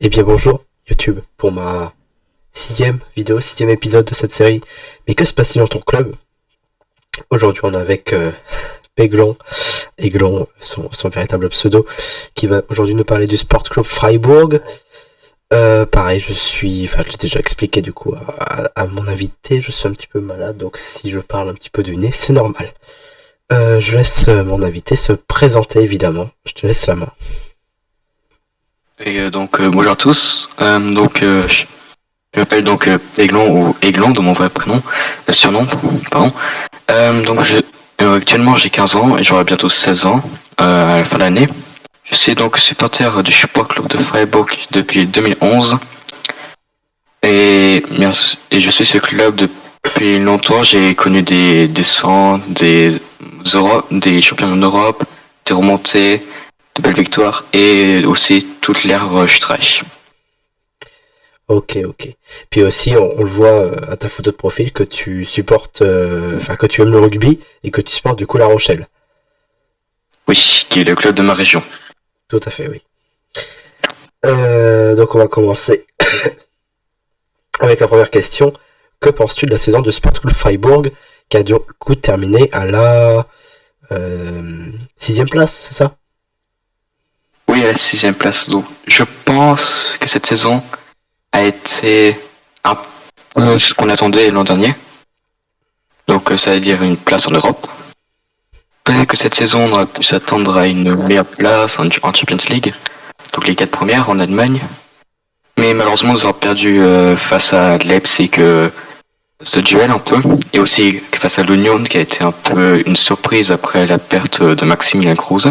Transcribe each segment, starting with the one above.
Eh bien bonjour YouTube pour ma sixième vidéo, sixième épisode de cette série. Mais que se passe-t-il dans ton club? Aujourd'hui on est avec Aiglon, son véritable pseudo, qui va aujourd'hui nous parler du Sport Club Freiburg. Pareil, je l'ai déjà expliqué du coup à mon invité, je suis un petit peu malade, donc si je parle un petit peu du nez, c'est normal. Je laisse mon invité se présenter évidemment, je te laisse la main. Bonjour à tous. Je m'appelle Aiglon ou Aiglon de mon vrai prénom, surnom, pardon. Actuellement j'ai 15 ans et j'aurai bientôt 16 ans à la fin de l'année. Je suis donc supporter du Sport Club de Freiburg depuis 2011 et je suis ce club depuis longtemps. J'ai connu des descentes, des championnats d'Europe, des remontées, de belles victoires et aussi toute l'ère Streich. Ok. Puis aussi, on le voit à ta photo de profil que tu supportes, que tu aimes le rugby et que tu supportes du coup La Rochelle. Oui, qui est le club de ma région. Tout à fait, oui. Donc on va commencer avec la première question. Que penses-tu de la saison de Sport Club Freiburg qui a du coup terminé à la sixième place, c'est ça? Oui, à la sixième place. Donc, je pense que cette saison a été un peu ce qu'on attendait l'an dernier. Donc, ça veut dire une place en Europe. Peut-être que cette saison, on aurait pu s'attendre à une meilleure place en Champions League. Donc, les 4 premières en Allemagne. Mais malheureusement, nous avons perdu face à Leipzig ce duel un peu. Et aussi face à l'Union, qui a été un peu une surprise après la perte de Maximilian Kruse.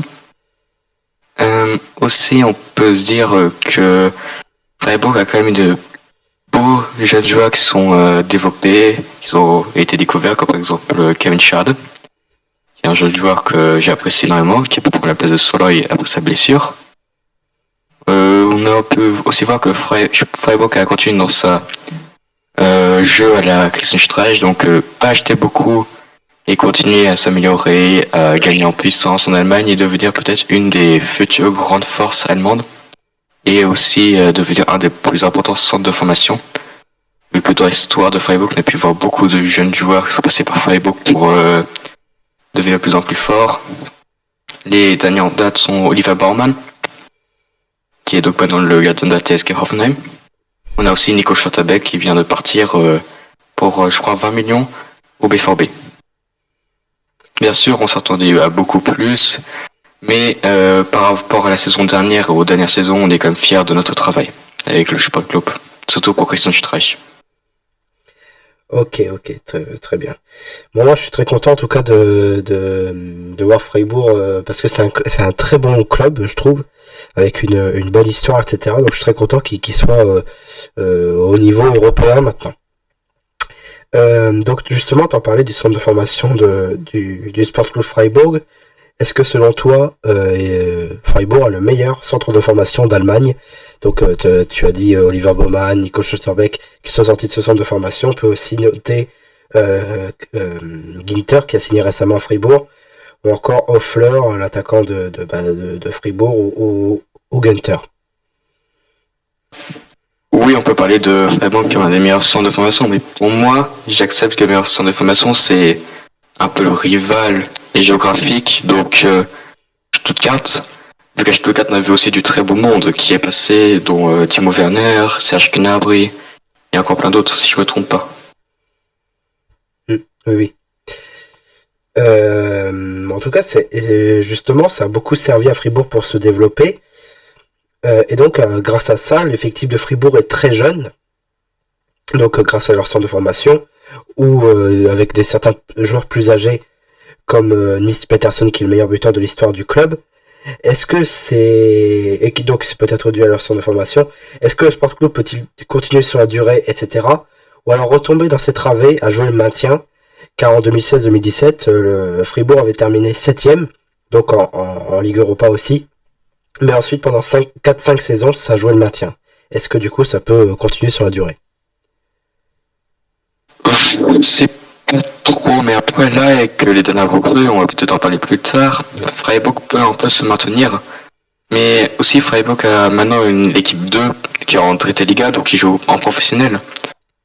Aussi, on peut se dire que Freiburg a quand même eu de beaux jeunes joueurs qui sont développés, qui ont été découverts, comme par exemple Kevin Schade, qui est un jeune joueur que j'ai apprécié énormément, qui peut prendre la place de Soloy après sa blessure. On peut aussi voir que Freiburg a continué dans sa jeu à la Christian Streich, donc pas acheter beaucoup et continuer à s'améliorer, à gagner en puissance en Allemagne et devenir peut-être une des futures grandes forces allemandes et aussi devenir un des plus importants centres de formation. Vu que dans l'histoire de Freiburg, on a pu voir beaucoup de jeunes joueurs qui sont passés par Freiburg pour devenir de plus en plus forts. Les derniers en date sont Oliver Baumann, qui est donc maintenant le gardien de la TSG Hoffenheim. On a aussi Nico Schlotterbeck qui vient de partir pour, je crois, 20 millions au BVB. Bien sûr, on s'attendait à beaucoup plus, mais par rapport à la saison dernière et aux dernières saisons, on est quand même fiers de notre travail avec le Sport Club, surtout pour Christian Streich. Ok, très bien. Bon, moi, je suis très content en tout cas de voir Freiburg parce que c'est un très bon club, je trouve, avec une belle histoire, etc. Donc, je suis très content qu'il soit au niveau européen maintenant. Donc, justement, t'en parlais du centre de formation du Sport Club Freiburg. Est-ce que selon toi, Freiburg a le meilleur centre de formation d'Allemagne? Donc tu as dit Oliver Baumann, Nico Schlotterbeck qui sont sortis de ce centre de formation. On peut aussi noter Ginter qui a signé récemment à Fribourg, ou encore Hoffler, l'attaquant de Fribourg, ou Ginter. Oui, on peut parler de Freiburg qui est un des meilleurs centres de formation, mais pour moi, j'accepte que le meilleur centre de formation, c'est un peu le rival et géographique, donc Stuttgart. Vu qu'à Stuttgart, on a vu aussi du très beau monde qui est passé, dont Timo Werner, Serge Gnabry, et encore plein d'autres, si je me trompe pas. Oui. En tout cas, justement, ça a beaucoup servi à Fribourg pour se développer. Et donc, grâce à ça, l'effectif de Fribourg est très jeune. Donc, grâce à leur centre de formation, ou avec certains joueurs plus âgés, comme Nils Peterson, qui est le meilleur buteur de l'histoire du club. Est-ce que et qui donc c'est peut-être dû à leur centre de formation, est-ce que le Sport Club peut-il continuer sur la durée, etc. Ou alors retomber dans ses travées à jouer le maintien, car en 2016-2017, le Fribourg avait terminé 7ème, donc en Ligue Europa aussi. Mais ensuite, pendant 4-5 saisons, ça jouait le maintien. Est-ce que du coup, ça peut continuer sur la durée? C'est pas trop, mais après là, avec les dernières recrues, on va peut-être en parler plus tard, Freiburg peut un peu se maintenir. Mais aussi, Freiburg a maintenant l'équipe 2 qui est en Dritte Liga, donc qui joue en professionnel.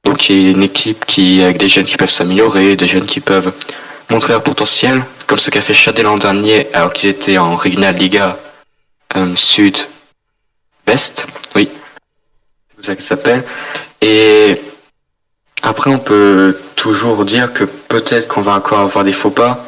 Donc il y a une équipe avec des jeunes qui peuvent s'améliorer, des jeunes qui peuvent montrer leur potentiel, comme ce qu'a fait Chadé l'an dernier alors qu'ils étaient en Regional Liga Sud-West, oui, c'est ça que ça s'appelle. Et après on peut toujours dire que peut-être qu'on va encore avoir des faux pas,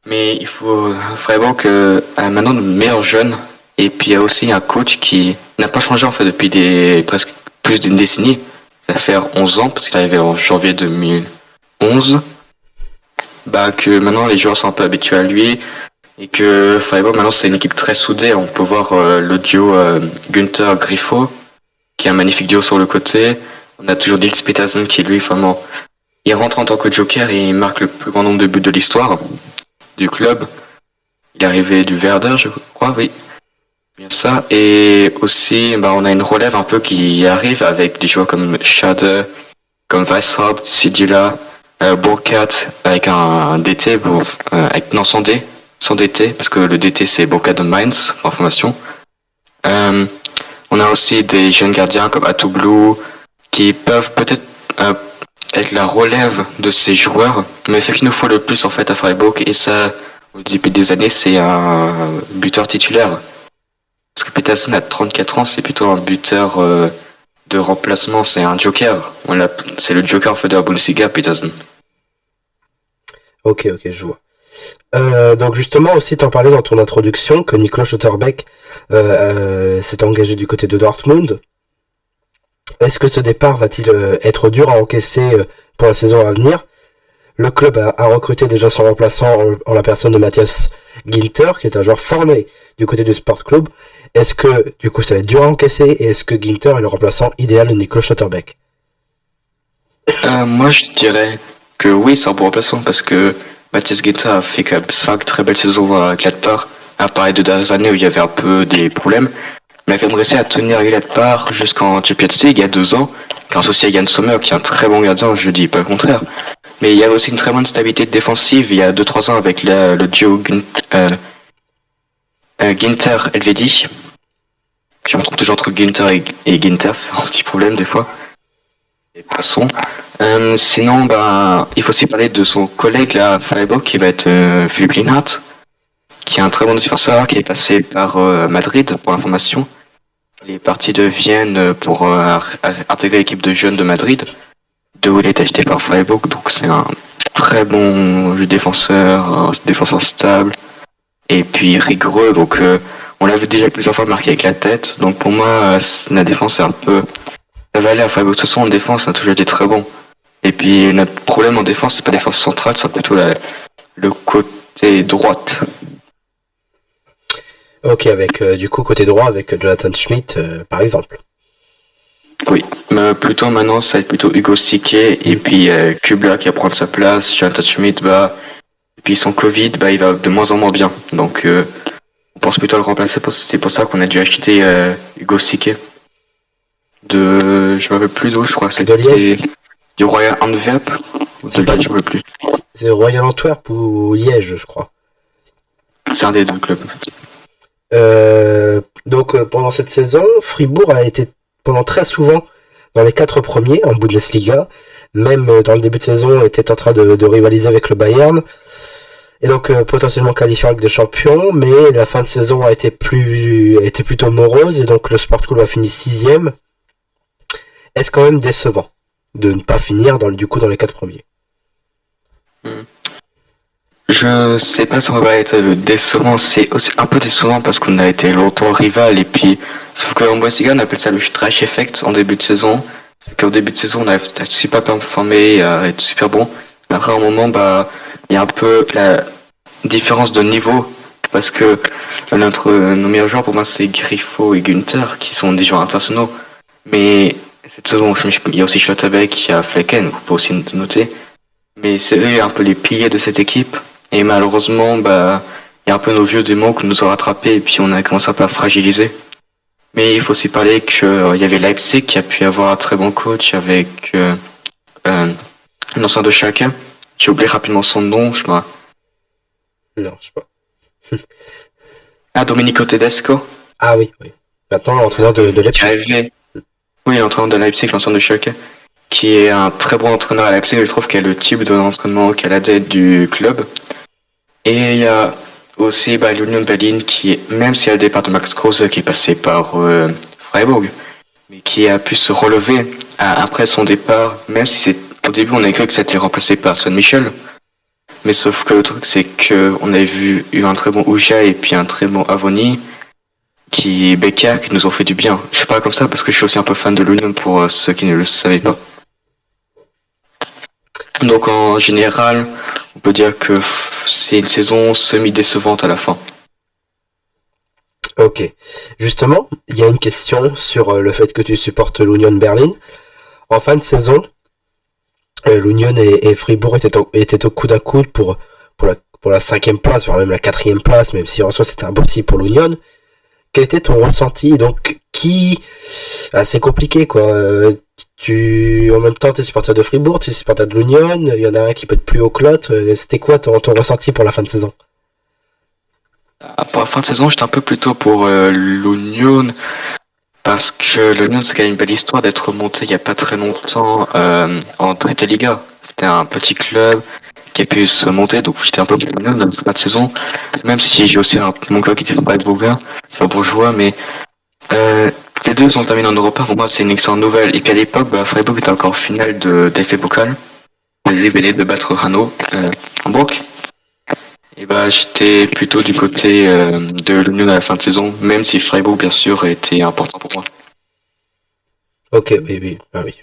mais il faut vraiment que maintenant de meilleurs jeunes, et puis il y a aussi un coach qui n'a pas changé en fait depuis presque plus d'une décennie. Ça fait 11 ans parce qu'il est arrivé en janvier 2011. Bah que maintenant les joueurs sont un peu habitués à lui et que Freiburg maintenant c'est une équipe très soudée. On peut voir le duo Günther Griffo qui est un magnifique duo sur le côté. On a toujours Nils Petersen qui lui vraiment il rentre en tant que joker et il marque le plus grand nombre de buts de l'histoire du club. Il est arrivé du Werder, je crois, oui. Bien ça. Et aussi, bah, on a une relève un peu qui arrive avec des joueurs comme Schade, comme Weishaupt, Sidila, Burkhardt, avec un DT, sans DT, parce que le DT c'est Burkhardt de Mainz, en formation. On a aussi des jeunes gardiens comme Atoublu, qui peuvent peut-être être la relève de ces joueurs, mais ce qu'il nous faut le plus en fait à Freiburg, et ça depuis des années, c'est un buteur titulaire. Parce que Petersen a 34 ans, c'est plutôt un buteur de remplacement, c'est un joker. C'est le joker en fait de la Bundesliga, Petersen. Ok, je vois. Donc justement aussi, t'en parlais dans ton introduction que Niklas Schlotterbeck s'est engagé du côté de Dortmund. Est-ce que ce départ va-t-il être dur à encaisser pour la saison à venir? Le club a recruté déjà son remplaçant en la personne de Matthias Ginter, qui est un joueur formé du côté du Sport Club. Est-ce que, du coup, ça va être dur à encaisser, et est-ce que Ginter est le remplaçant idéal de Niklas Schlotterbeck? Moi, je dirais que oui, c'est un bon remplaçant, parce que Matthias Ginter a fait quand même 5 très belles saisons à Gladbach, à part les 2 dernières années où il y avait un peu des problèmes. Mais il a quand même réussi à tenir Gladbach jusqu'en Champions League il y a 2 ans, grâce aussi à Yann Sommer, qui est un très bon gardien, je dis pas le contraire. Mais il y a aussi une très bonne stabilité défensive il y a 2-3 ans avec le duo Ginter-Elvedi. Je me trompe toujours entre Ginter et Ginter, c'est un petit problème des fois. Et passons. Sinon, bah, il faut aussi parler de son collègue là, à Freiburg, qui va être Philipp Lienhardt, qui est un très bon défenseur, qui est passé par Madrid pour l'information. Il est parti de Vienne pour intégrer l'équipe de jeunes de Madrid, d'où il est acheté par Freiburg, donc c'est un très bon défenseur stable, et puis rigoureux, donc on l'a vu déjà plusieurs fois marquer avec la tête, donc pour moi la défense est un peu... Ça va aller à Freiburg, de toute façon en défense ça a toujours été très bon. Et puis notre problème en défense c'est pas la défense centrale, c'est plutôt le côté droite. Ok, avec du coup côté droit avec Jonathan Schmidt par exemple. Oui, mais plutôt maintenant ça va être plutôt Hugo Sique et puis Kubla qui va prendre sa place, Jonathan Schmidt et puis son Covid il va de moins en moins bien, donc on pense plutôt à le remplacer, c'est pour ça qu'on a dû acheter Hugo Sique je me rappelle plus d'où, je crois que c'était du Royal Antwerp ou de Liège, je me rappelle plus. C'est Royal Antwerp ou Liège, je crois. C'est un des deux clubs. Donc pendant cette saison, Fribourg a été pendant très souvent dans les 4 premiers en Bundesliga, même dans le début de saison était en train de rivaliser avec le Bayern, et donc potentiellement qualifié en Ligue des Champions, mais la fin de saison a été plutôt morose, et donc le Sport Club a fini 6ème. Est-ce quand même décevant de ne pas finir dans les 4 premiers? Je sais pas si on va être décevant, c'est aussi un peu décevant parce qu'on a été longtemps rival et puis sauf qu'en Bundesliga on appelle ça le Streich Effect en début de saison. C'est qu'au début de saison on a super performé, être super bon. Mais après un moment il y a un peu la différence de niveau parce que nos meilleurs joueurs pour moi c'est Griffo et Günther qui sont des joueurs internationaux. Mais cette saison il y a aussi Schlotterbeck, il y a Flecken, faut aussi noter. Mais c'est eux un peu les piliers de cette équipe. Et malheureusement, il y a un peu nos vieux démons qui nous ont rattrapés et puis on a commencé un peu à fragiliser. Mais il faut aussi parler qu'il y avait Leipzig qui a pu avoir un très bon coach avec l'ancien de Schalke. J'ai oublié rapidement son nom, je crois. Non, je sais pas. Domenico Tedesco. Ah oui, oui. Maintenant, l'entraîneur de Qui Leipzig. est arrivé. Oui, l'entraîneur de Leipzig, l'entraîneur de Schalke, qui est un très bon entraîneur à Leipzig. Je trouve qu'il a le type d'entraînement qu'elle a tête du club. Et il y a aussi l'Union Berlin qui, même s'il y a le départ de Max Kruse qui est passé par Freiburg, mais qui a pu se relever après son départ, même si au début on a cru que c'était remplacé par Sven Michel. Mais sauf que le truc c'est que on avait eu un très bon Ouja et puis un très bon Avoni qui Becker qui nous ont fait du bien. Je parle comme ça parce que je suis aussi un peu fan de l'Union pour ceux qui ne le savaient pas. Donc en général, on peut dire que c'est une saison semi-décevante à la fin. Ok. Justement, il y a une question sur le fait que tu supportes l'Union Berlin. En fin de saison, l'Union et Fribourg étaient au coude à coude pour la 5e place, voire même la 4e place, même si en soi c'était impossible pour l'Union. Quel était ton ressenti? Donc, c'est compliqué, quoi. En même temps, tu es supporter de Fribourg, tu es supporter de l'Union, il y en a un qui peut être plus haut que l'autre. C'était quoi ton ressenti pour la fin de saison? Pour la fin de saison, j'étais un peu plutôt pour l'Union, parce que l'Union, c'est quand même une belle histoire d'être monté il n'y a pas très longtemps en Dritte Liga. C'était un petit club qui a pu se monter, donc j'étais un peu pour l'Union dans la fin de saison, même si j'ai aussi mon club qui était pas bourgeois, mais les deux sont terminés en Europa, pour moi c'est une excellente nouvelle. Et puis à l'époque, Freiburg était encore en finale de DFB Pokal. Ils venaient de battre Rano en Hambourg. Et j'étais plutôt du côté de l'Union à la fin de saison, même si Freiburg bien sûr était important pour moi. Ok, oui. Ah oui.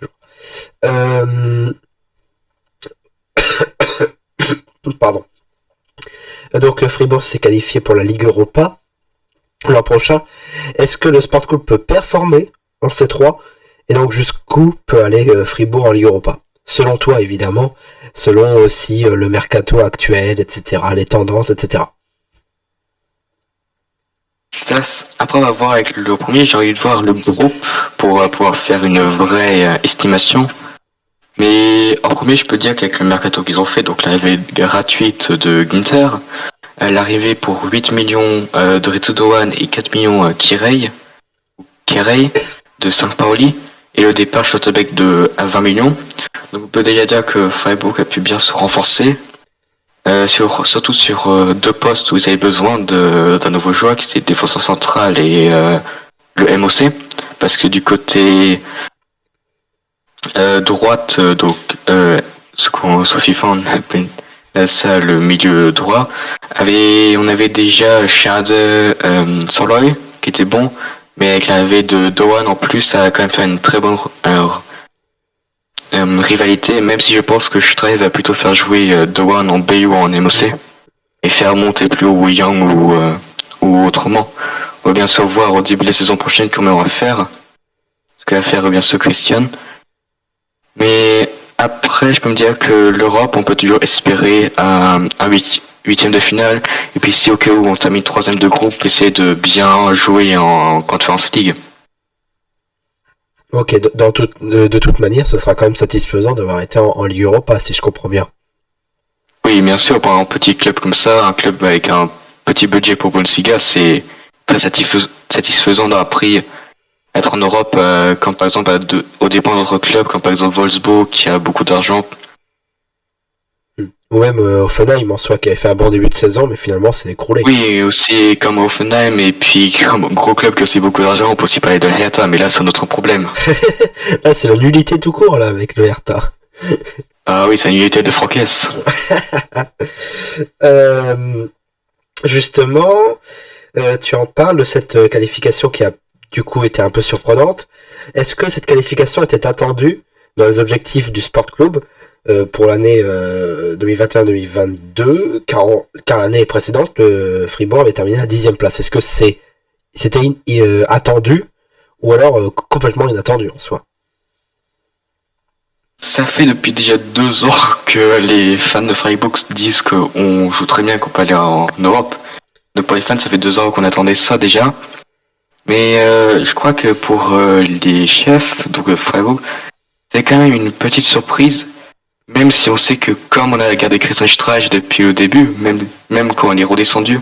Pardon. Donc Fribourg s'est qualifié pour la Ligue Europa l'an prochain. Est-ce que le Sport Club peut performer en C3 et donc jusqu'où peut aller Fribourg en Ligue Europa? Selon toi évidemment, selon aussi le mercato actuel, etc., les tendances, etc. Après on va voir avec le premier, j'ai envie de voir le groupe pour pouvoir faire une vraie estimation. Mais en premier, je peux dire qu'avec le mercato qu'ils ont fait, donc l'arrivée gratuite de Ginter, l'arrivée pour 8 millions de Ritsudoan et 4 millions Kirei de Saint-Pauli, et le départ Schotterbeck de 20 millions. Donc on peut déjà dire que Freiburg a pu bien se renforcer, surtout sur deux postes où ils avaient besoin d'un nouveau joueur, qui était le défenseur central et le MOC, parce que du côté droite, donc Sophie Fan ça, le milieu droit, on avait déjà Schade Soloy qui était bon, mais avec l'arrivée de Doan en plus, ça a quand même fait une très bonne rivalité, même si je pense que Stray va plutôt faire jouer Doan en B ou en MOC et faire monter plus haut Young ou autrement. On va bien sûr voir au début de la saison prochaine comment on va faire, ce que va faire bien sûr Christian. Mais après, je peux me dire que l'Europe, on peut toujours espérer un huitième de finale. Et puis si au cas où on termine troisième de groupe, essayer de bien jouer en Conference League. Ok, de toute manière, ce sera quand même satisfaisant d'avoir été en Ligue Europa, si je comprends bien. Oui, bien sûr, pour un petit club comme ça, un club avec un petit budget pour Bundesliga, c'est très satisfaisant d'avoir pris être en Europe, comme par exemple au dépend d'autres clubs, comme par exemple Wolfsburg, qui a beaucoup d'argent. Ou même Offenheim en soi, qui avait fait un bon début de saison, mais finalement c'est écroulé. Oui, aussi comme Offenheim, et puis comme gros club qui a aussi beaucoup d'argent, on peut aussi parler de Hertha, mais là c'est un autre problème. Là c'est la nullité tout court, là, avec le Hertha. Ah oui, c'est une unité de franquesse. Justement, tu en parles de cette qualification qui a du coup été un peu surprenante. Est-ce que cette qualification était attendue dans les objectifs du Sport Club pour l'année 2021-2022, car l'année précédente, le Fribourg avait terminé à 10e place. Est-ce que c'était attendu ou alors complètement inattendu en soi? Ça fait depuis déjà 2 ans que les fans de Freiburg disent qu'on joue très bien, qu'on peut aller en Europe. Donc pour les fans, ça fait 2 ans qu'on attendait ça déjà. Mais je crois que pour les chefs, donc Freiburg, c'est quand même une petite surprise. Même si on sait que comme on a regardé Christian Streich depuis le début, même quand on est redescendu,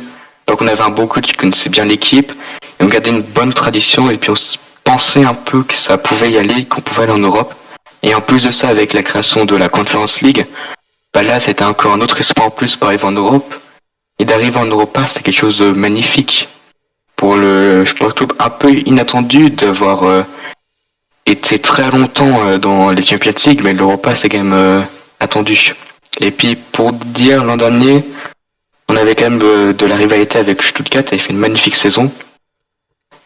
donc on avait un bon coach qui connaissait bien l'équipe, Et on gardait une bonne tradition et puis on pensait un peu que ça pouvait y aller, qu'on pouvait aller en Europe. Et en plus de ça, avec la création de la Conference League, bah là, c'était encore un autre espoir en plus pour arriver en Europe. Et d'arriver en Europa, c'était quelque chose de magnifique. Pour le club un peu inattendu d'avoir été très longtemps dans les Champions League, mais l'Europa, c'est quand même attendu. Et puis, pour dire, l'an dernier, on avait quand même de la rivalité avec Stuttgart, elle fait une magnifique saison.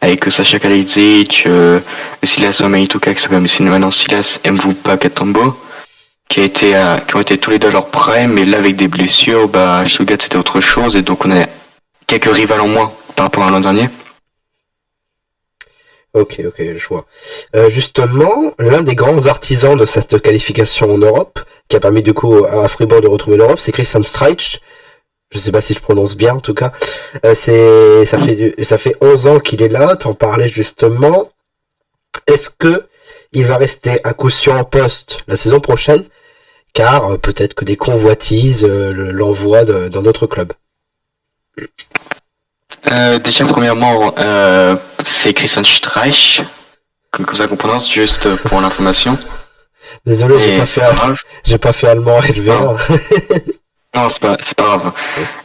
Avec Sacha Kalajdzic, Silas Omaituka, qui s'appelle maintenant Silas Mvupa Katombo, qui ont été tous les deux à leur prime, mais là avec des blessures, bah Stuttgart c'était autre chose, et donc on a quelques rivales en moins par rapport à l'an dernier. Ok, je vois. Justement, l'un des grands artisans de cette qualification en Europe, qui a permis du coup à Fribourg de retrouver l'Europe, c'est Christian Streich. Je sais pas si je prononce bien en tout cas. Ça fait 11 ans qu'il est là, t'en parlais justement. Est-ce que il va rester à coup sûr en poste la saison prochaine, car peut-être que des convoitises l'envoient dans d'autres clubs? Déjà premièrement, c'est Christian Streich, comme ça qu'on prononce, juste pour l'information. Désolé, j'ai pas fait allemand LV1. Non, c'est pas grave.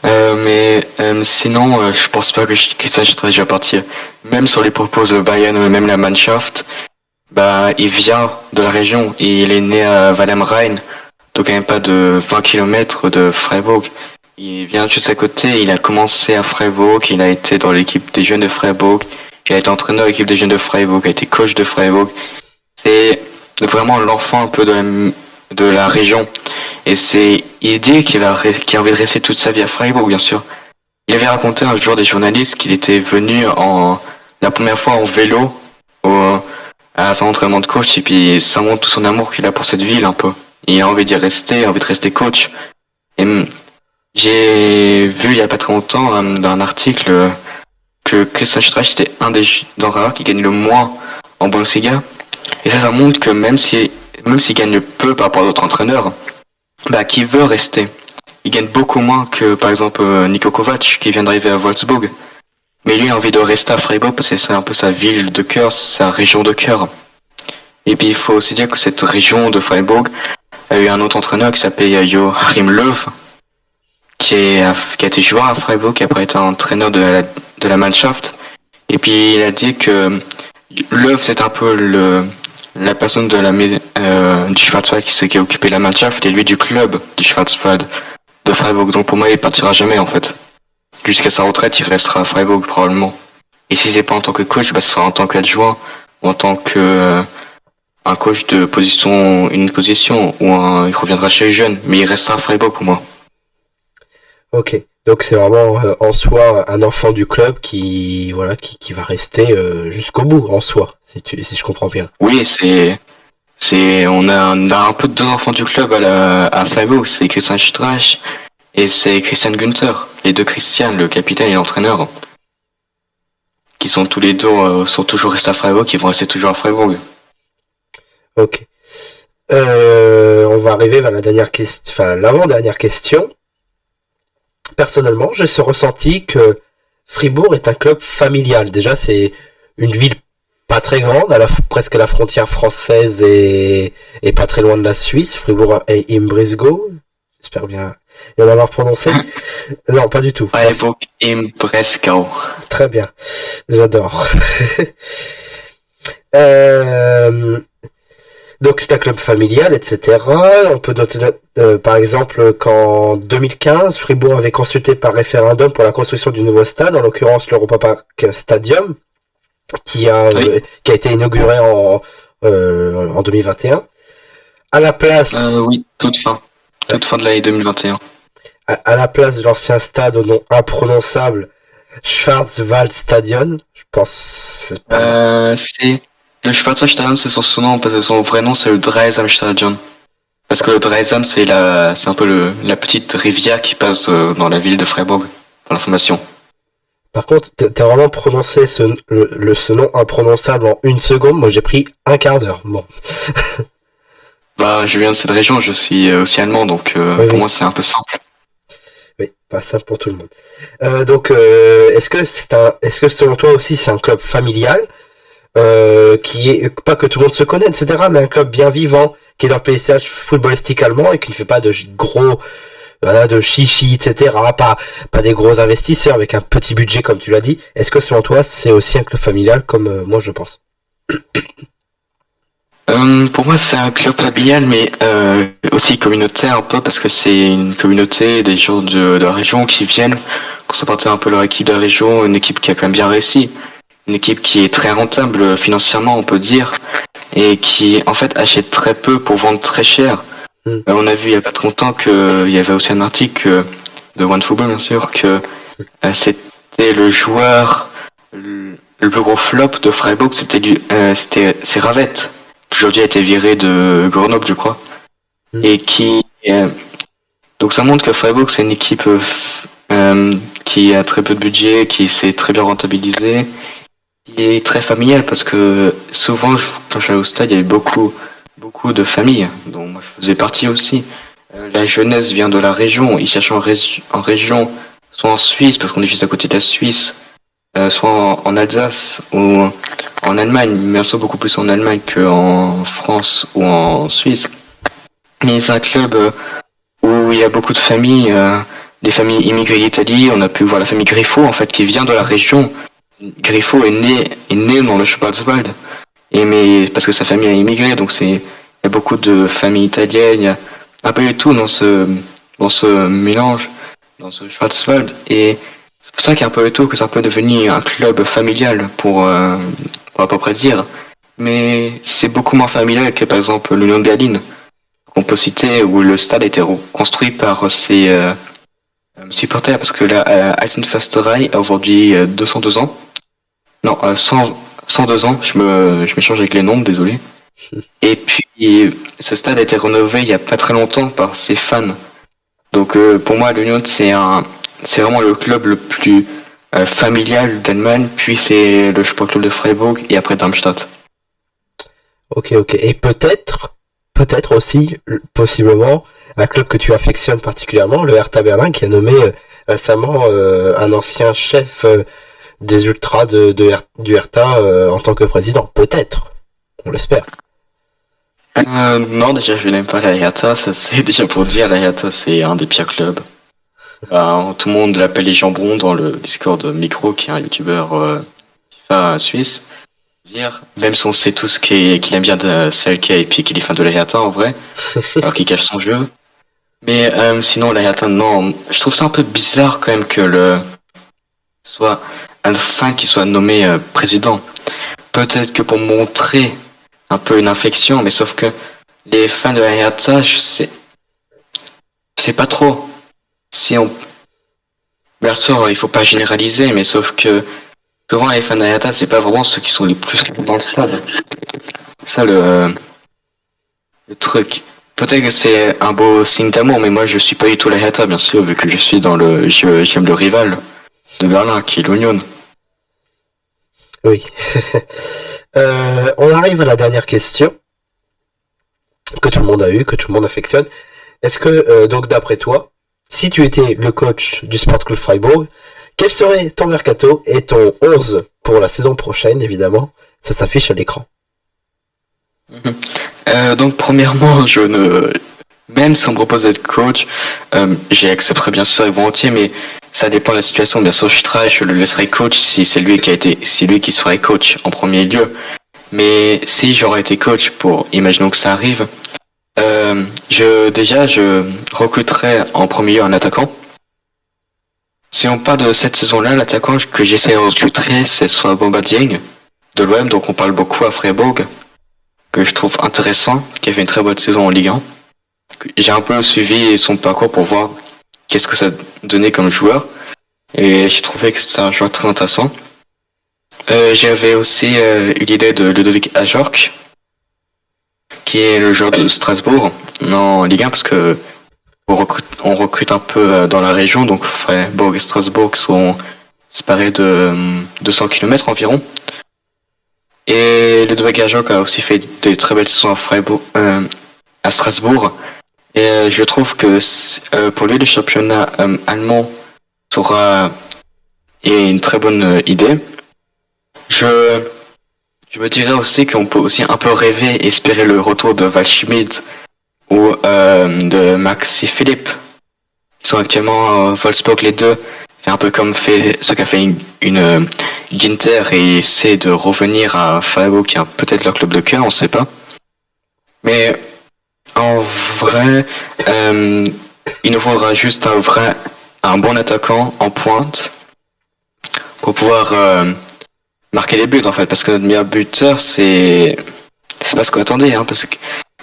Mais sinon, je pense pas que Christian Streich va partir. Même sur les propos de Bayern ou même la Mannschaft, bah, il vient de la région et il est né à Walheim-Rhein, donc quand même pas de 20 km de Freiburg. Il vient juste à côté, il a commencé à Freiburg, il a été dans l'équipe des jeunes de Freiburg, il a été entraîneur de l'équipe des jeunes de Freiburg, il a été coach de Freiburg. C'est vraiment l'enfant un peu de la région. Et il dit qu'il a envie de rester toute sa vie à Freiburg, bien sûr. Il avait raconté un jour des journalistes qu'il était venu la première fois en vélo à son entraînement de coach, et puis ça montre tout son amour qu'il a pour cette ville un peu. Il a envie d'y rester, envie de rester coach. Et j'ai vu il y a pas très longtemps dans un article que Christian Streich était un des rares qui gagne le moins en Bundesliga. Et ça montre que même s'il gagne peu par rapport à d'autres entraîneurs, bah, qui veut rester. Il gagne beaucoup moins que, par exemple, Niko Kovac, qui vient d'arriver à Wolfsburg. Mais lui a envie de rester à Freiburg parce que c'est un peu sa ville de cœur, sa région de cœur. Et puis, il faut aussi dire que cette région de Freiburg a eu un autre entraîneur qui s'appelle Joachim Löw, qui a été joueur à Freiburg, qui a après été entraîneur de la Mannschaft. Et puis, il a dit que Löw, c'est un peu la personne du Schwarzwald qui a occupé la Mannschaft et lui du club du Schwarzwald de Freiburg. Donc pour moi, il partira jamais en fait. Jusqu'à sa retraite, il restera à Freiburg probablement. Et si c'est pas en tant que coach, bah ce sera en tant qu'adjoint ou en tant que un coach de position, une position ou il reviendra chez les jeunes, mais il restera à Freiburg pour moi. Ok. Donc c'est vraiment en soi un enfant du club qui va rester jusqu'au bout en soi, si je comprends bien. Oui, on a un peu deux enfants du club à Freiburg, c'est Christian Streich et c'est Christian Günther, les deux Christian, le capitaine et l'entraîneur, qui sont tous les deux sont toujours restés à Freiburg, qui vont rester toujours à Freiburg. Ok. On va arriver vers l'avant-dernière question. Personnellement, j'ai ce ressenti que Fribourg est un club familial. Déjà, c'est une ville pas très grande, presque à la frontière française et pas très loin de la Suisse. Fribourg et Imbrisgo. J'espère bien y en avoir prononcé. Non, pas du tout. Freiburg Imbrisgo. Très bien. J'adore. Donc c'est un club familial, etc. On peut noter par exemple qu'en 2015, Fribourg avait consulté par référendum pour la construction du nouveau stade, en l'occurrence l'Europa Park Stadium, qui a été inauguré en 2021. À la place... oui, toute fin de l'année 2021. À la place de l'ancien stade au nom imprononçable Schwarzwaldstadion, je pense... Le Schwarzwaldstadion, c'est son nom, parce que son vrai nom, c'est le Dreisamstadion. Parce que le Dreisam, c'est un peu la petite rivière qui passe dans la ville de Freiburg, dans la formation. Par contre, t'as vraiment prononcé ce nom imprononçable en 1 seconde, moi j'ai pris un quart d'heure, bon. Bah, je viens de cette région, je suis aussi allemand, donc pour moi c'est un peu simple. Oui, pas simple pour tout le monde. Donc, est-ce que selon toi aussi c'est un club familial qui est pas que tout le monde se connaît, etc., mais un club bien vivant qui est dans le paysage footballistique allemand et qui ne fait pas de gros, voilà, de chichi, etc., pas des gros investisseurs avec un petit budget comme tu l'as dit. Est-ce que selon toi c'est aussi un club familial comme moi je pense? Pour moi, c'est un club familial, mais aussi communautaire un peu, parce que c'est une communauté des gens de la région qui viennent pour supporter un peu leur équipe de la région, une équipe qui a quand même bien réussi, une équipe qui est très rentable financièrement, on peut dire, et qui en fait achète très peu pour vendre très cher. Hmm. On a vu il y a pas très longtemps qu'il y avait aussi un article de OneFootball, bien sûr, que c'était le joueur, le plus gros flop de Freiburg, c'est Ravette, qui aujourd'hui a été viré de Grenoble, je crois, et qui donc ça montre que Freiburg c'est une équipe qui a très peu de budget, qui s'est très bien rentabilisée, qui est très familiale parce que souvent quand je suis allé au stade, il y avait beaucoup de familles dont moi je faisais partie aussi. La jeunesse vient de la région, ils cherchent en région, soit en Suisse parce qu'on est juste à côté de la Suisse, soit en Alsace ou en Allemagne, mais sont beaucoup plus en Allemagne qu'en France ou en Suisse. Mais c'est un club où il y a beaucoup de familles, des familles immigrées d'Italie. On a pu voir la famille Griffo en fait qui vient de la région. Griffo est né dans le Schwarzwald, mais parce que sa famille a immigré, donc il y a beaucoup de familles italiennes, il y a un peu de tout dans ce mélange, dans ce Schwarzwald, et c'est pour ça qu'il y a un peu de tout, que ça peut devenir un club familial pour à peu près dire, mais c'est beaucoup moins familial que par exemple l'Union Berlin, qu'on peut citer, où le stade a été reconstruit par ses supporters, parce que la Eisenförsterei a aujourd'hui 202 ans. Non, 102 ans, je m'échange avec les nombres, désolé. Et puis, ce stade a été rénové il y a pas très longtemps par ses fans. Donc, pour moi, l'Union, c'est vraiment le club le plus familial d'Allemagne, puis c'est le Sport Club de Freiburg, et après Darmstadt. Ok, et peut-être aussi, possiblement, un club que tu affectionnes particulièrement, le Hertha Berlin, qui a nommé récemment un ancien chef des ultras du Hertha en tant que président. Peut-être, on l'espère. Non, déjà, je n'aime pas la Hertha, ça c'est déjà pour dire, la Hertha c'est un des pires clubs. Tout le monde l'appelle les jambons dans le Discord Micro, qui est un youtubeur FIFA suisse. Dire, même si on sait tous qu'il aime bien de Selke et puis qu'il est fan de la Hertha en vrai, alors qu'il cache son jeu. Mais sinon, la Hertha, non, je trouve ça un peu bizarre quand même que soit un fan qui soit nommé président. Peut-être que pour montrer un peu une infection, mais sauf que les fans de la Hertha, je sais pas trop. Si on, bien sûr, il faut pas généraliser, mais sauf que souvent les fans de la Hertha, c'est pas vraiment ceux qui sont les plus dans le stade. C'est ça le truc. Peut-être que c'est un beau signe d'amour, mais moi je suis pas du tout la Hertha, bien sûr, vu que je suis j'aime le rival de Berlin, qui est l'Union. Oui. On arrive à la dernière question que tout le monde a eu, que tout le monde affectionne. Est-ce que, donc d'après toi, si tu étais le coach du Sport Club Freiburg, quel serait ton mercato et ton 11 pour la saison prochaine, évidemment? Ça s'affiche à l'écran. Donc premièrement, même si on me propose d'être coach, j'accepterai bien sûr volontiers, mais ça dépend de la situation. Bien sûr, je le laisserai coach si c'est lui qui serait coach en premier lieu. Mais si j'aurais été coach imaginons que ça arrive, je recruterais en premier lieu un attaquant. Si on parle de cette saison-là, l'attaquant que j'essaie de recruter, c'est soit Boba Dieng de l'OM, donc on parle beaucoup à Freiburg, que je trouve intéressant, qui a fait une très bonne saison en Ligue 1. J'ai un peu suivi son parcours pour voir qu'est-ce que ça donnait comme joueur, et j'ai trouvé que c'était un joueur très intéressant. J'avais aussi eu l'idée de Ludovic Ajorc, qui est le joueur de Strasbourg en Ligue 1, parce que on recrute un peu dans la région, donc Freiburg et Strasbourg sont séparés de 200 km environ. Et Ludovic Ajorc a aussi fait des très belles saisons à Strasbourg, Et je trouve que pour lui, le championnat allemand sera une très bonne idée. Je me dirais aussi qu'on peut aussi un peu rêver et espérer le retour de Waldschmidt ou de Maxi Philippe. Ils sont actuellement à Wolfsburg les deux. C'est un peu comme ce qu'a fait une Ginter et essaie de revenir à Freiburg qui est peut-être leur club de cœur, on sait pas. Mais en vrai, il nous faudra juste un bon attaquant en pointe pour pouvoir marquer des buts en fait, parce que notre meilleur buteur c'est pas ce qu'on attendait, hein, parce que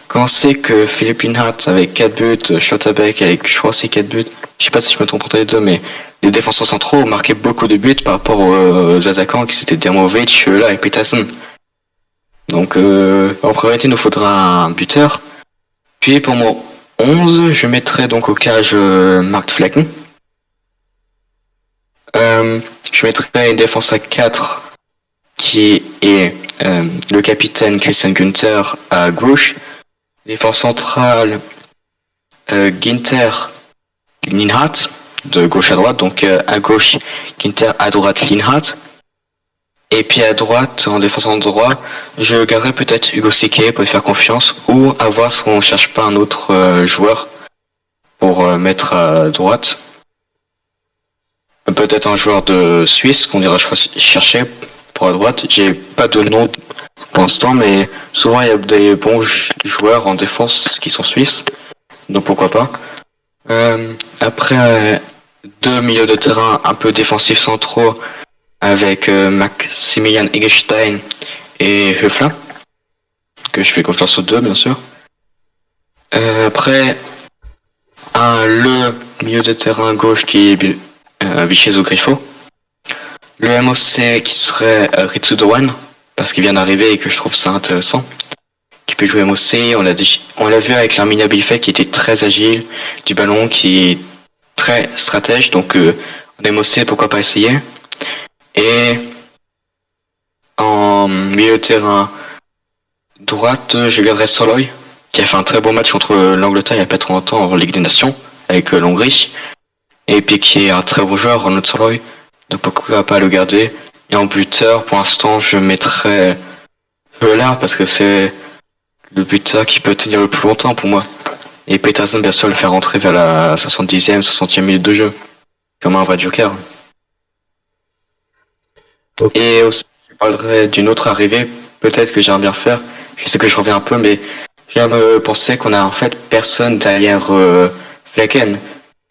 quand on sait que Philippe Lienhardt avec 4 buts, Schlotterbeck avec je crois aussi 4 buts, je sais pas si je me trompe entre les deux, mais les défenseurs centraux marquaient beaucoup de buts par rapport aux attaquants qui c'était Dermovic, là et Peterson. Donc en priorité il nous faudra un buteur. Puis pour mon 11, je mettrai donc au cage Mark Flecken. Je mettrai une défense à 4 qui est le capitaine Christian Günther à gauche. Défense centrale Ginter Lienhardt de gauche à droite, donc à gauche Ginter, à droite Lienhardt. Et puis à droite, en défenseur droit, je garderai peut-être Hugo Sique pour lui faire confiance, ou à voir si on cherche pas un autre joueur pour mettre à droite. Peut-être un joueur de Suisse qu'on ira chercher pour à droite. J'ai pas de nom pour l'instant, mais souvent il y a des bons joueurs en défense qui sont suisses, donc pourquoi pas. Après, deux milieux de terrain un peu défensifs centraux avec Maximilian Eggestein et Höflin, que je fais confiance aux deux bien sûr. Après, le milieu de terrain gauche qui est Vichy Griffo. Le MOC qui serait Ritsu Doan, parce qu'il vient d'arriver et que je trouve ça intéressant. Qui peut jouer MOC, on l'a vu avec l'Arminia Bielefeld qui était très agile, du ballon qui est très stratège, donc en MOC pourquoi pas essayer. Et en milieu de terrain droite, je garderai Soloy, qui a fait un très bon match contre l'Angleterre il n'y a pas trop longtemps en Ligue des Nations, avec l'Hongrie. Et puis qui est un très bon joueur, Ronald Soloy, donc pourquoi pas le garder. Et en buteur, pour l'instant, je mettrai là, parce que c'est le buteur qui peut tenir le plus longtemps pour moi. Et Peterson, bien sûr, le faire rentrer vers la 70e, 60e minute de jeu, comme un vrai joker. Okay. Et aussi, je parlerai d'une autre arrivée, peut-être que j'aimerais bien faire. Je sais que je reviens un peu, mais je viens me penser qu'on a en fait personne derrière Flecken.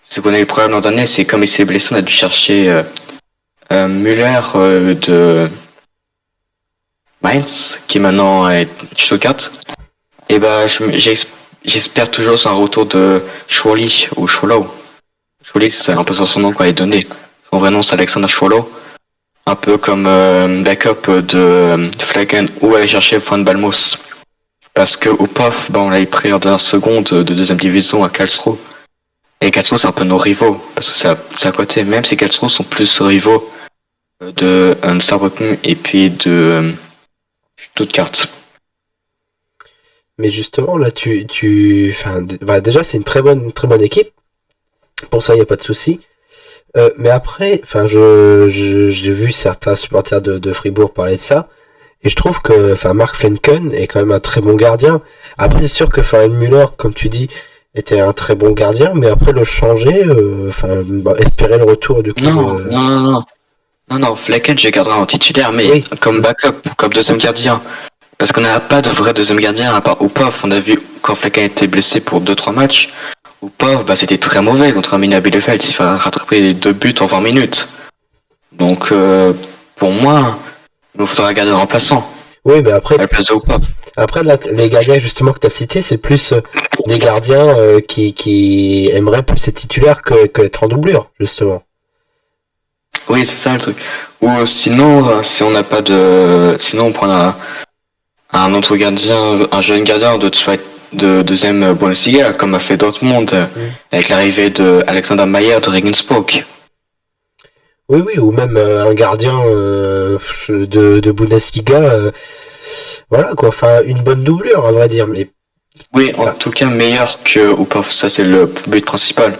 Ce qu'on a eu le problème l'an dernier, c'est comme il s'est blessé, on a dû chercher Müller de Mainz, qui maintenant est Stuttgart. Et bah, j'espère toujours sur un retour de Schwoli ou Schwolo. Schwoli, c'est un peu son nom qu'on a donné. Son vrai nom, c'est Alexander Schwolo. Un peu comme backup de Flecken ou aller chercher Van Balmos. Parce que au POF, on l'a pris en dernière seconde de deuxième division à Karlsruhe. Et Karlsruhe, c'est un peu nos rivaux, parce que c'est à côté, même si Karlsruhe sont plus rivaux de Saarbrücken et puis de Stuttgart. Mais justement, là, déjà, c'est une très bonne équipe. Pour ça, il n'y a pas de souci. Mais après, j'ai vu certains supporters de Fribourg parler de ça. Et je trouve que, Mark Flecken est quand même un très bon gardien. Après, c'est sûr que Florian Müller, comme tu dis, était un très bon gardien, mais après le changer, espérer le retour du coup. Non, Flecken, je garderai en titulaire, mais oui. Comme backup, comme deuxième gardien. Parce qu'on n'a pas de vrai deuxième gardien, à part Upov. On a vu quand Flecken était blessé pour 2-3 matchs. Upov, c'était très mauvais contre Arminia Bielefeld. Il fallait rattraper les 2 buts en 20 minutes. Donc, pour moi, il nous faudra garder le remplaçant. Oui, mais après. À la place de Upov. Après, là, les gardiens justement que tu as cités, c'est plus des gardiens qui aimeraient plus être titulaires que être en doublure, justement. Oui, c'est ça le truc. Ou sinon, si on n'a pas de... Sinon, on prend un autre gardien, un jeune gardien de deuxième Bundesliga, comme a fait Dortmund, avec l'arrivée de Alexander Mayer de Regensburg. Oui, ou même un gardien de Bundesliga... voilà quoi, une bonne doublure à vrai dire, mais Oui, en Enfin, tout cas meilleur que ou pas, ça c'est le but principal.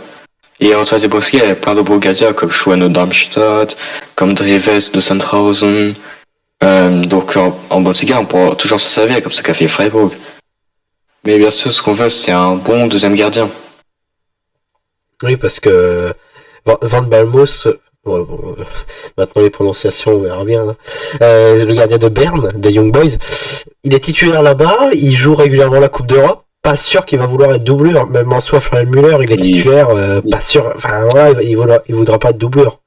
Et en de Bosquet, il y a plein de beaux gardiens comme Schwan de Darmstadt, comme Dreves de Sandhausen. Donc en Bundesliga, on pourra toujours se servir comme ça qu'a fait Freiburg. Mais bien sûr, ce qu'on veut, c'est un bon deuxième gardien. oui, parce que Van Balmos, maintenant les prononciations, on verra bien. Hein. Le gardien de Berne, des Young Boys, il est titulaire là-bas, il joue régulièrement la Coupe d'Europe. Pas sûr qu'il va vouloir être doublure, même en soi, Florian Müller, il est titulaire, pas sûr. Enfin voilà, il voudra pas de doublure.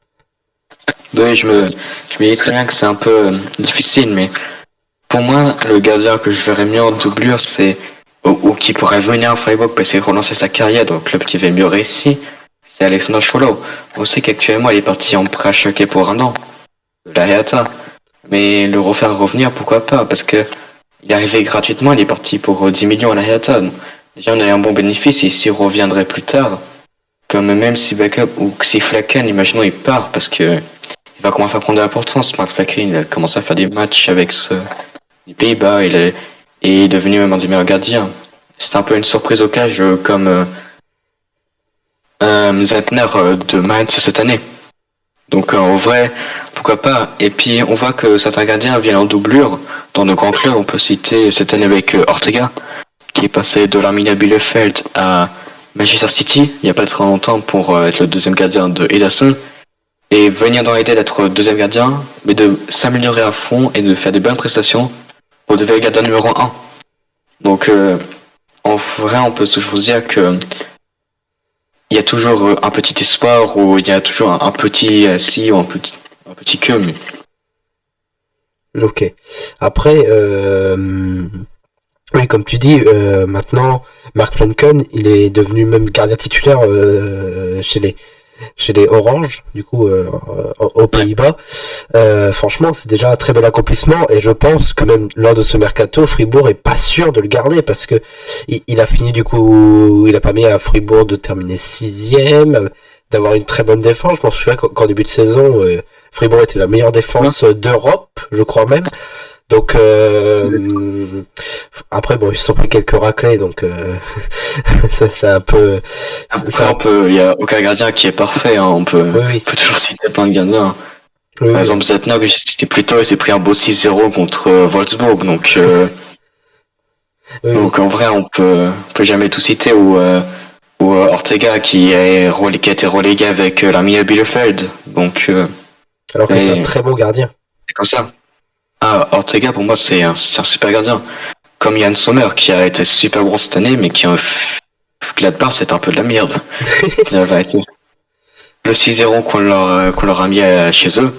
Oui, je me dis très bien que c'est un peu difficile, mais pour moi, le gardien que je verrais mieux en doublure, c'est ou qui pourrait venir à Freiburg pour essayer de relancer sa carrière dans le club qui va mieux réussir, c'est Alexander Schwolow. On sait qu'actuellement, il est parti en prêt à Schalke pour 1 an, de la Hertha. Mais le refaire revenir, pourquoi pas? Parce que il est arrivé gratuitement, il est parti pour 10 millions à la Hertha. Déjà, on a un bon bénéfice et s'il reviendrait plus tard, comme même si Backup ou si Flaken, imaginons, il part parce que il va commencer à prendre de l'importance. Mark Flaken, il a commencé à faire des matchs avec les Pays-Bas, et est devenu même un des meilleurs gardiens. C'était un peu une surprise au cage comme Zentner de Mainz cette année. Donc en vrai, pourquoi pas. Et puis on voit que certains gardiens viennent en doublure dans de grands clubs. On peut citer cette année avec Ortega, qui est passé de l'Arminia Bielefeld à Manchester City il n'y a pas très longtemps pour être le deuxième gardien de Ederson. Et venir dans l'idée d'être deuxième gardien, mais de s'améliorer à fond et de faire des bonnes prestations pour devenir gardien numéro 1. Donc en vrai, on peut toujours se dire que il y a toujours un petit espoir ou il y a toujours un petit si ou un petit que. Mais... Ok. Après, oui, comme tu dis, maintenant, Mark Flanken, il est devenu même gardien titulaire chez les Orange, du coup, aux Pays-Bas. Franchement, c'est déjà un très bel accomplissement et je pense que même lors de ce mercato, Fribourg est pas sûr de le garder parce que il a fini du coup, il a permis à Fribourg de terminer 6e, d'avoir une très bonne défense. Je m'en souviens qu'en début de saison, Fribourg était la meilleure défense d'Europe, je crois même. Donc après bon ils se sont pris quelques raclés donc ça c'est un peu après on peut, il y a aucun gardien qui est parfait, hein. oui. On peut toujours citer plein de gardiens. Oui, Par exemple Zatna que j'ai cité plus tôt, il s'est pris un beau 6-0 contre Wolfsburg, donc oui. donc en vrai on peut jamais tout citer ou Ortega qui qui a été relégué avec l'Arminia Bielefeld, donc Alors que c'est un très bon gardien. c'est comme ça. Ah, Ortega, pour moi, c'est un super gardien. Comme Yann Sommer, qui a été super bon cette année, mais qui a Gladbach, c'est un peu de la merde. Le 6-0 qu'on leur a mis chez eux,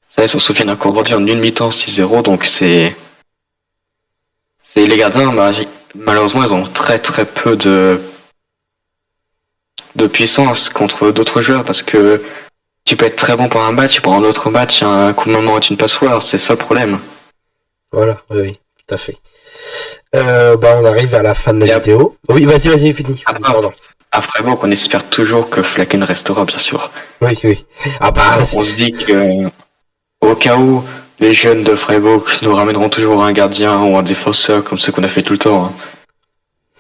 ça, ils s'en souviennent encore aujourd'hui en une mi-temps 6-0, donc c'est les gardiens, malheureusement, ils ont très très peu de puissance contre d'autres joueurs, parce que tu peux être très bon pour un match, et pour un autre match, un coup de moment est une passoire, c'est ça le problème. Voilà, oui, tout à fait. On arrive à la fin de la vidéo. Oui, vas-y, finis. Après, bon, on espère toujours que Flaken restera, bien sûr. Oui. Ah on se dit que, au cas où, les jeunes de Freiburg nous ramèneront toujours un gardien ou un défenseur, comme ce qu'on a fait tout le temps. Hein.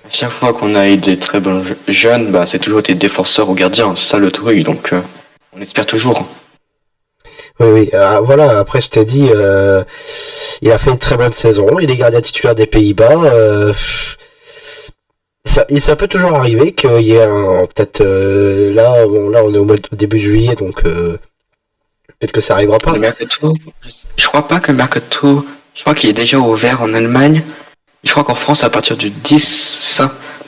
À chaque fois qu'on a eu des très bons jeunes, c'est toujours des défenseurs ou gardiens, c'est ça le truc, donc on espère toujours. Oui. Voilà, après je t'ai dit, il a fait une très bonne saison, il est gardien titulaire des Pays-Bas. Ça peut toujours arriver qu'il y ait peut-être là on est au début juillet, donc peut-être que ça arrivera pas. Le mercato, je crois pas que le mercato, je crois qu'il est déjà ouvert en Allemagne. Je crois qu'en France, à partir du 10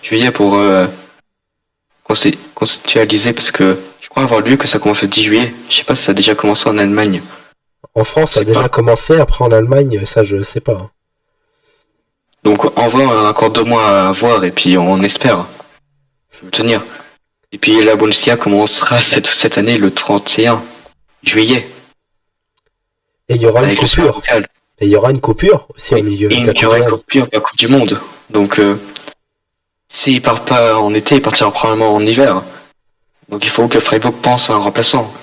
juillet pour conceptualiser, parce que je crois avoir lu que ça commence le 10 juillet. Je sais pas si ça a déjà commencé en Allemagne. En France, ça a déjà commencé, après en Allemagne, ça je sais pas. Donc en vrai, on a encore 2 mois à voir et puis on espère tenir. Et puis la Bundesliga commencera cette année le 31 juillet. Et il y aura une coupure. Et il y aura une coupure aussi au milieu. Et il y aura une coupure pour la Coupe du Monde. Donc s'il part pas en été, il partira probablement en hiver. Donc il faut que Freiburg pense à un remplaçant.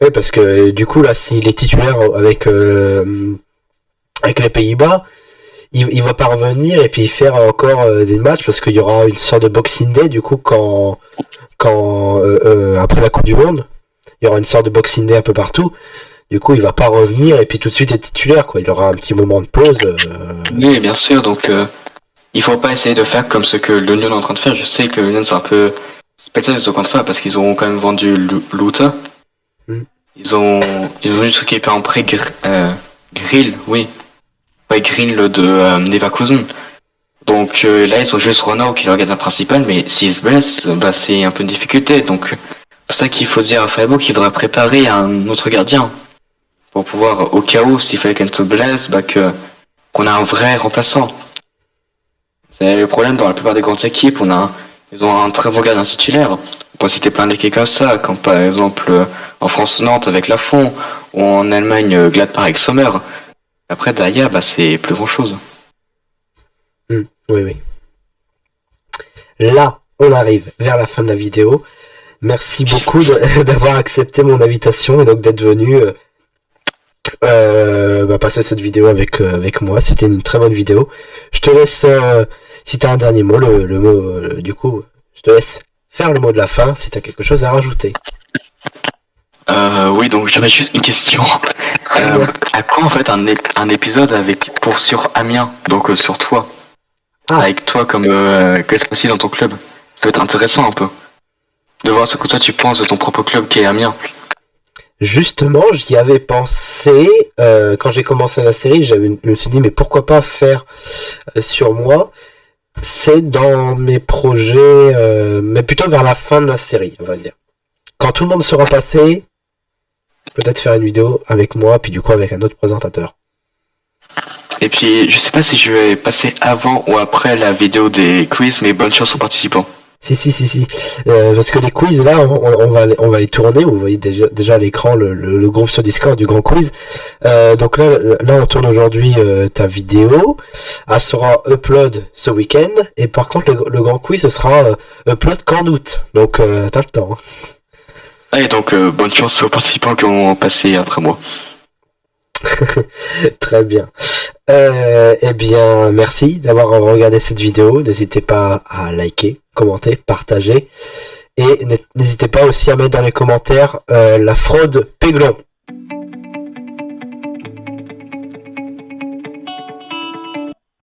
Oui, parce que du coup là, s'il est titulaire avec les Pays-Bas, il va pas revenir et puis faire encore des matchs parce qu'il y aura une sorte de Boxing Day du coup quand après la Coupe du Monde, il y aura une sorte de Boxing Day un peu partout. Du coup, il va pas revenir et puis tout de suite être titulaire, quoi. Il aura un petit moment de pause. Oui, bien sûr, donc il faut pas essayer de faire comme ce que l'Union est en train de faire. Je sais que l'Union c'est un peu spécial ce qu'on de faire parce qu'ils ont quand même vendu Luta. Mm. Ils ont juste équipé en prêt Grill, oui. Ouais, Grill de Leverkusen. Donc là, ils ont juste Ronaldo qui est leur gardien principal, mais s'il se blesse, bah, c'est un peu une difficulté. Donc c'est pour ça qu'il faut dire à Freiburg qu'il faudra préparer un autre gardien. Pour pouvoir, au cas où, s'il fallait qu'elle se blesse, bah, qu'on a un vrai remplaçant. C'est le problème dans la plupart des grandes équipes, ils ont un très bon gardien titulaire. On peut citer plein d'équipes comme ça, comme par exemple en France Nantes avec Lafont, ou en Allemagne Gladbach avec Sommer. Après derrière, bah, c'est plus grand chose. Oui, oui. Là, on arrive vers la fin de la vidéo. Merci beaucoup d'avoir accepté mon invitation et donc d'être venu passer cette vidéo avec moi. C'était une très bonne vidéo. Je te laisse, si t'as un dernier mot, le mot, du coup, je te laisse faire le mot de la fin si t'as quelque chose à rajouter. Oui, donc j'avais juste une question. À quand en fait un épisode sur Amiens, donc sur toi, avec toi comme qu'est-ce passé dans ton club. Ça va être intéressant un peu de voir ce que toi tu penses de ton propre club qui est Amiens. Justement, j'y avais pensé quand j'ai commencé la série. Je me suis dit mais pourquoi pas faire sur moi. C'est dans mes projets, mais plutôt vers la fin de la série, on va dire. Quand tout le monde sera passé, peut-être faire une vidéo avec moi, puis du coup avec un autre présentateur. Et puis, je sais pas si je vais passer avant ou après la vidéo des quiz, mais bonne chance aux participants. Si. Parce que les quiz, là, on va les tourner. Vous voyez déjà à l'écran le groupe sur Discord du grand quiz. Donc là, on tourne aujourd'hui ta vidéo. Elle sera upload ce week-end. Et par contre, le grand quiz, ce sera upload qu'en août. Donc, t'as le temps. Et donc, bonne chance aux participants qui vont passer après moi. Très bien. Eh bien, merci d'avoir regardé cette vidéo. N'hésitez pas à liker, commenter, partager. Et n'hésitez pas aussi à mettre dans les commentaires la fraude Péglon.